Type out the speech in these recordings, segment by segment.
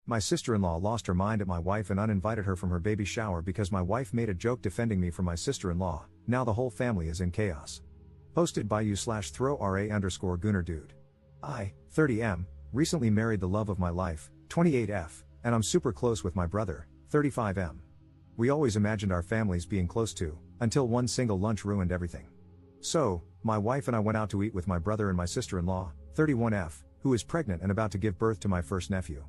My sister-in-law lost her mind at my wife and uninvited her from her baby shower because my wife made a joke defending me from my sister-in-law. Now the whole family is in chaos. Posted by you/throw_ra_Gunnar dude. I, 30M, recently married the love of my life, 28F, and I'm super close with my brother, 35M. We always imagined our families being close to, until one single lunch ruined everything. So, my wife and I went out to eat with my brother and my sister-in-law, 31F, who is pregnant and about to give birth to my first nephew.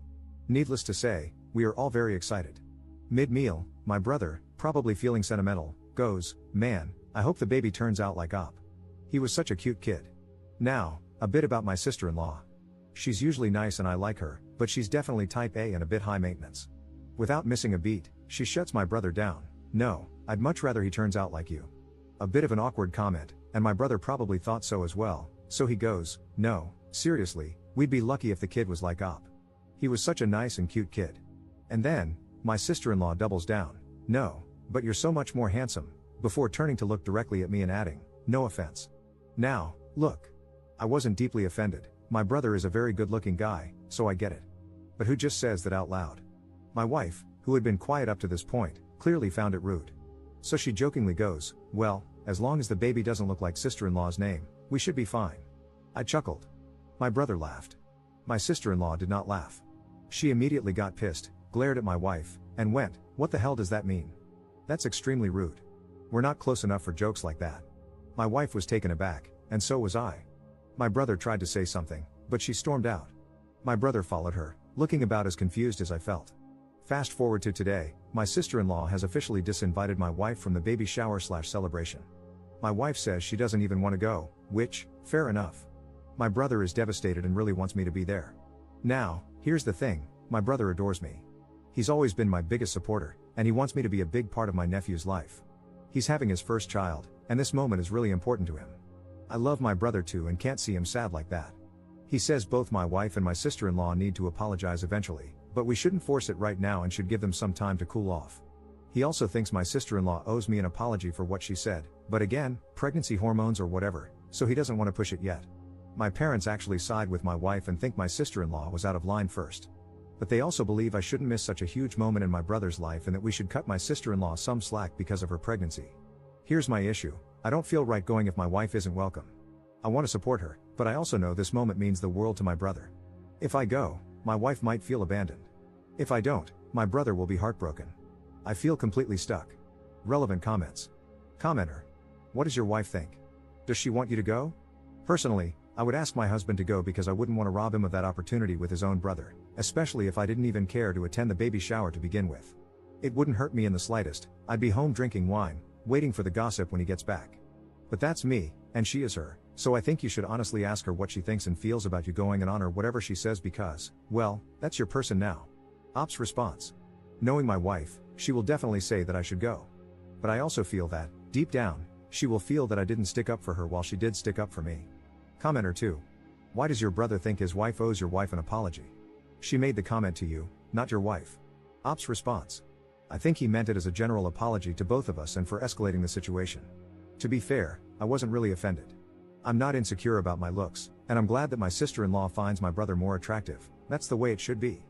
Needless to say, we are all very excited. Mid-meal, my brother, probably feeling sentimental, goes, "Man, I hope the baby turns out like Op. He was such a cute kid." Now, a bit about my sister-in-law. She's usually nice and I like her, but she's definitely type A and a bit high maintenance. Without missing a beat, she shuts my brother down. "No, I'd much rather he turns out like you." A bit of an awkward comment, and my brother probably thought so as well, so he goes, "No, seriously, we'd be lucky if the kid was like Op. He was such a nice and cute kid." And then, my sister-in-law doubles down. "No, but you're so much more handsome," before turning to look directly at me and adding, "No offense." Now, look. I wasn't deeply offended, my brother is a very good-looking guy, so I get it. But who just says that out loud? My wife, who had been quiet up to this point, clearly found it rude. So she jokingly goes, "Well, as long as the baby doesn't look like sister-in-law's name, we should be fine." I chuckled. My brother laughed. My sister-in-law did not laugh. She immediately got pissed, glared at my wife, and went, "What the hell does that mean? That's extremely rude. We're not close enough for jokes like that." My wife was taken aback, and so was I. My brother tried to say something, but she stormed out. My brother followed her, looking about as confused as I felt. Fast forward to today, my sister-in-law has officially disinvited my wife from the baby shower/celebration. My wife says she doesn't even want to go, which, fair enough. My brother is devastated and really wants me to be there. Now, here's the thing, my brother adores me. He's always been my biggest supporter, and he wants me to be a big part of my nephew's life. He's having his first child, and this moment is really important to him. I love my brother too and can't see him sad like that. He says both my wife and my sister-in-law need to apologize eventually, but we shouldn't force it right now and should give them some time to cool off. He also thinks my sister-in-law owes me an apology for what she said, but again, pregnancy hormones or whatever, so he doesn't want to push it yet. My parents actually side with my wife and think my sister-in-law was out of line first. But they also believe I shouldn't miss such a huge moment in my brother's life and that we should cut my sister-in-law some slack because of her pregnancy. Here's my issue, I don't feel right going if my wife isn't welcome. I want to support her, but I also know this moment means the world to my brother. If I go, my wife might feel abandoned. If I don't, my brother will be heartbroken. I feel completely stuck. Relevant comments. Commenter. What does your wife think? Does she want you to go? Personally, I would ask my husband to go because I wouldn't want to rob him of that opportunity with his own brother, especially if I didn't even care to attend the baby shower to begin with. It wouldn't hurt me in the slightest, I'd be home drinking wine, waiting for the gossip when he gets back. But that's me, and she is her, so I think you should honestly ask her what she thinks and feels about you going and honor whatever she says because, well, that's your person now. Op's response. Knowing my wife, she will definitely say that I should go. But I also feel that, deep down, she will feel that I didn't stick up for her while she did stick up for me. Commenter 2. Why does your brother think his wife owes your wife an apology? She made the comment to you, not your wife. Op's response. I think he meant it as a general apology to both of us and for escalating the situation. To be fair, I wasn't really offended. I'm not insecure about my looks, and I'm glad that my sister-in-law finds my brother more attractive, that's the way it should be.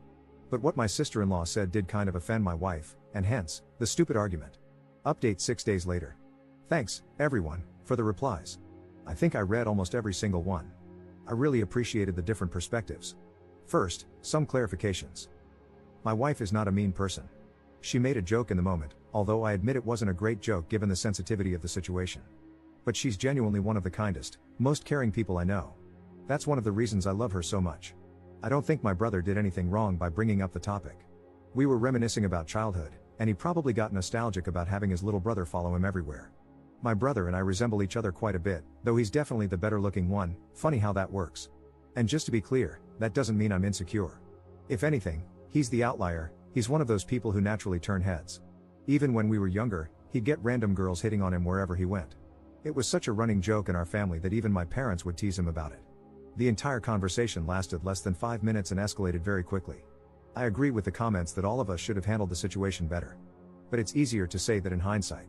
But what my sister-in-law said did kind of offend my wife, and hence, the stupid argument. Update 6 days later. Thanks, everyone, for the replies. I think I read almost every single one. I really appreciated the different perspectives. First, some clarifications. My wife is not a mean person. She made a joke in the moment, although I admit it wasn't a great joke given the sensitivity of the situation. But she's genuinely one of the kindest, most caring people I know. That's one of the reasons I love her so much. I don't think my brother did anything wrong by bringing up the topic. We were reminiscing about childhood, and he probably got nostalgic about having his little brother follow him everywhere. My brother and I resemble each other quite a bit, though he's definitely the better looking one, funny how that works. And just to be clear, that doesn't mean I'm insecure. If anything, he's the outlier, he's one of those people who naturally turn heads. Even when we were younger, he'd get random girls hitting on him wherever he went. It was such a running joke in our family that even my parents would tease him about it. The entire conversation lasted less than 5 minutes and escalated very quickly. I agree with the comments that all of us should have handled the situation better. But it's easier to say that in hindsight.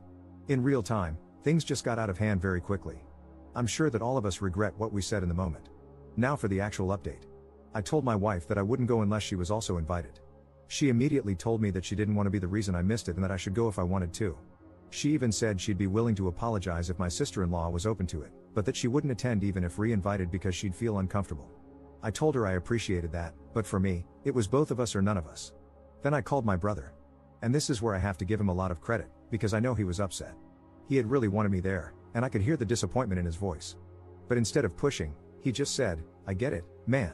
In real time, things just got out of hand very quickly. I'm sure that all of us regret what we said in the moment. Now for the actual update. I told my wife that I wouldn't go unless she was also invited. She immediately told me that she didn't want to be the reason I missed it and that I should go if I wanted to. She even said she'd be willing to apologize if my sister-in-law was open to it, but that she wouldn't attend even if re-invited because she'd feel uncomfortable. I told her I appreciated that, but for me, it was both of us or none of us. Then I called my brother. And this is where I have to give him a lot of credit, because I know he was upset. He had really wanted me there, and I could hear the disappointment in his voice. But instead of pushing, he just said, "I get it, man.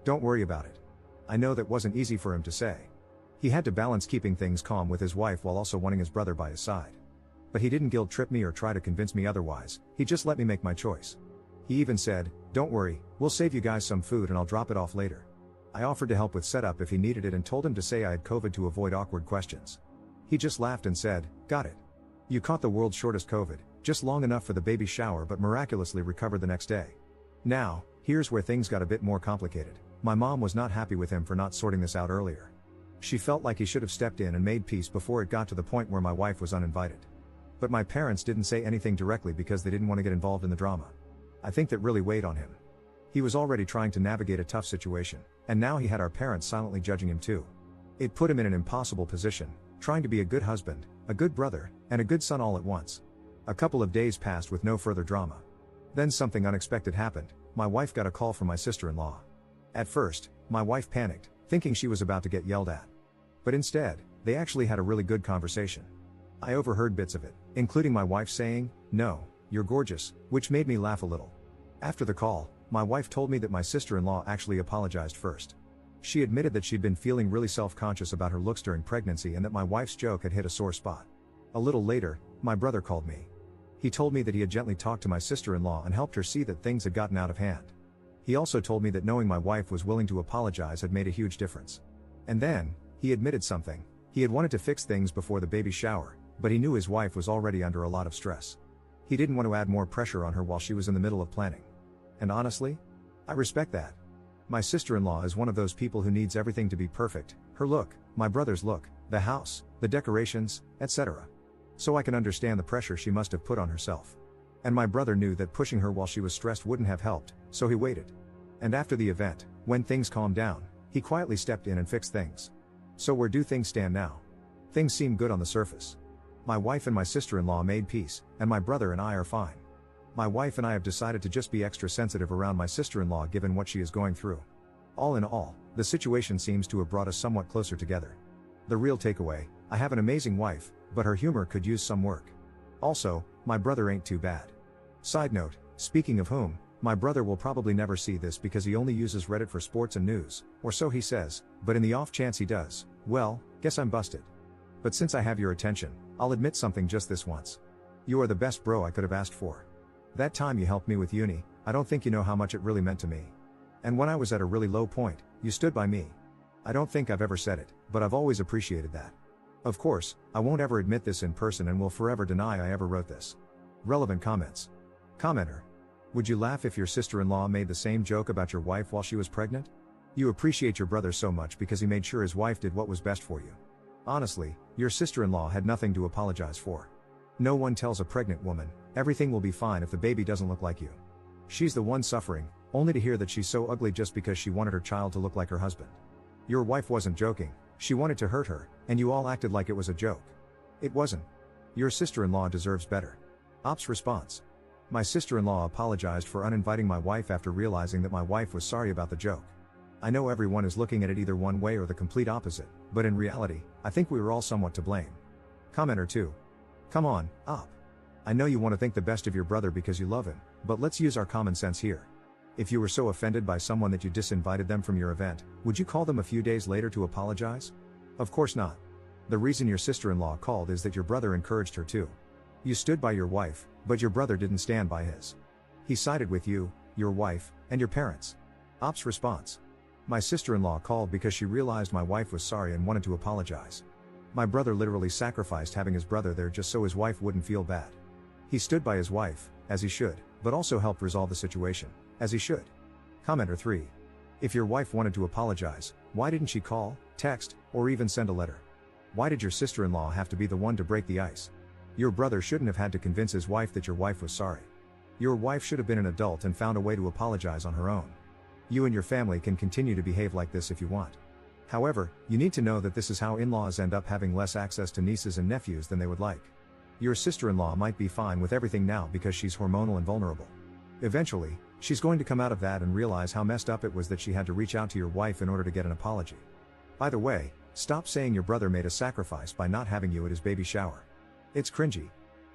Don't worry about it." I know that wasn't easy for him to say. He had to balance keeping things calm with his wife while also wanting his brother by his side. But he didn't guilt-trip me or try to convince me otherwise, he just let me make my choice. He even said, "Don't worry, we'll save you guys some food and I'll drop it off later." I offered to help with setup if he needed it and told him to say I had COVID to avoid awkward questions. He just laughed and said, "Got it. You caught the world's shortest COVID, just long enough for the baby shower but miraculously recovered the next day." Now, here's where things got a bit more complicated. My mom was not happy with him for not sorting this out earlier. She felt like he should have stepped in and made peace before it got to the point where my wife was uninvited. But my parents didn't say anything directly because they didn't want to get involved in the drama. I think that really weighed on him. He was already trying to navigate a tough situation, and now he had our parents silently judging him too. It put him in an impossible position, trying to be a good husband, a good brother, and a good son all at once. A couple of days passed with no further drama. Then something unexpected happened. My wife got a call from my sister-in-law. At first, my wife panicked, thinking she was about to get yelled at. But instead, they actually had a really good conversation. I overheard bits of it, including my wife saying, "No, you're gorgeous," which made me laugh a little. After the call, my wife told me that my sister-in-law actually apologized first. She admitted that she'd been feeling really self-conscious about her looks during pregnancy and that my wife's joke had hit a sore spot. A little later, my brother called me. He told me that he had gently talked to my sister-in-law and helped her see that things had gotten out of hand. He also told me that knowing my wife was willing to apologize had made a huge difference. And then, he admitted something. He had wanted to fix things before the baby shower, but he knew his wife was already under a lot of stress. He didn't want to add more pressure on her while she was in the middle of planning. And honestly, I respect that. My sister-in-law is one of those people who needs everything to be perfect, her look, my brother's look, the house, the decorations, etc. So I can understand the pressure she must have put on herself. And my brother knew that pushing her while she was stressed wouldn't have helped, so he waited. And after the event, when things calmed down, he quietly stepped in and fixed things. So where do things stand now? Things seem good on the surface. My wife and my sister-in-law made peace, and my brother and I are fine. My wife and I have decided to just be extra sensitive around my sister-in-law given what she is going through. All in all, the situation seems to have brought us somewhat closer together. The real takeaway, I have an amazing wife, but her humor could use some work. Also, my brother ain't too bad. Side note, speaking of whom, my brother will probably never see this because he only uses Reddit for sports and news, or so he says, but in the off chance he does, well, guess I'm busted. But since I have your attention, I'll admit something just this once. You are the best bro I could have asked for. That time you helped me with uni, I don't think you know how much it really meant to me. And when I was at a really low point, you stood by me. I don't think I've ever said it, but I've always appreciated that. Of course, I won't ever admit this in person and will forever deny I ever wrote this. Relevant comments. Commenter. Would you laugh if your sister-in-law made the same joke about your wife while she was pregnant? You appreciate your brother so much because he made sure his wife did what was best for you. Honestly, your sister-in-law had nothing to apologize for. No one tells a pregnant woman, everything will be fine if the baby doesn't look like you. She's the one suffering, only to hear that she's so ugly just because she wanted her child to look like her husband. Your wife wasn't joking, she wanted to hurt her, and you all acted like it was a joke. It wasn't. Your sister-in-law deserves better. Ops response. My sister-in-law apologized for uninviting my wife after realizing that my wife was sorry about the joke. I know everyone is looking at it either one way or the complete opposite, but in reality, I think we were all somewhat to blame. Commenter 2. Come on, Op. I know you want to think the best of your brother because you love him, but let's use our common sense here. If you were so offended by someone that you disinvited them from your event, would you call them a few days later to apologize? Of course not. The reason your sister-in-law called is that your brother encouraged her to. You stood by your wife, but your brother didn't stand by his. He sided with you, your wife, and your parents. Op's response. My sister-in-law called because she realized my wife was sorry and wanted to apologize. My brother literally sacrificed having his brother there just so his wife wouldn't feel bad. He stood by his wife, as he should, but also helped resolve the situation, as he should. Commenter 3. If your wife wanted to apologize, why didn't she call, text, or even send a letter? Why did your sister-in-law have to be the one to break the ice? Your brother shouldn't have had to convince his wife that your wife was sorry. Your wife should have been an adult and found a way to apologize on her own. You and your family can continue to behave like this if you want. However, you need to know that this is how in-laws end up having less access to nieces and nephews than they would like. Your sister-in-law might be fine with everything now because she's hormonal and vulnerable. Eventually, she's going to come out of that and realize how messed up it was that she had to reach out to your wife in order to get an apology. By the way, stop saying your brother made a sacrifice by not having you at his baby shower. It's cringy.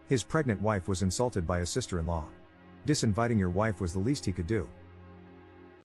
His pregnant wife was insulted by his sister-in-law. Disinviting your wife was the least he could do.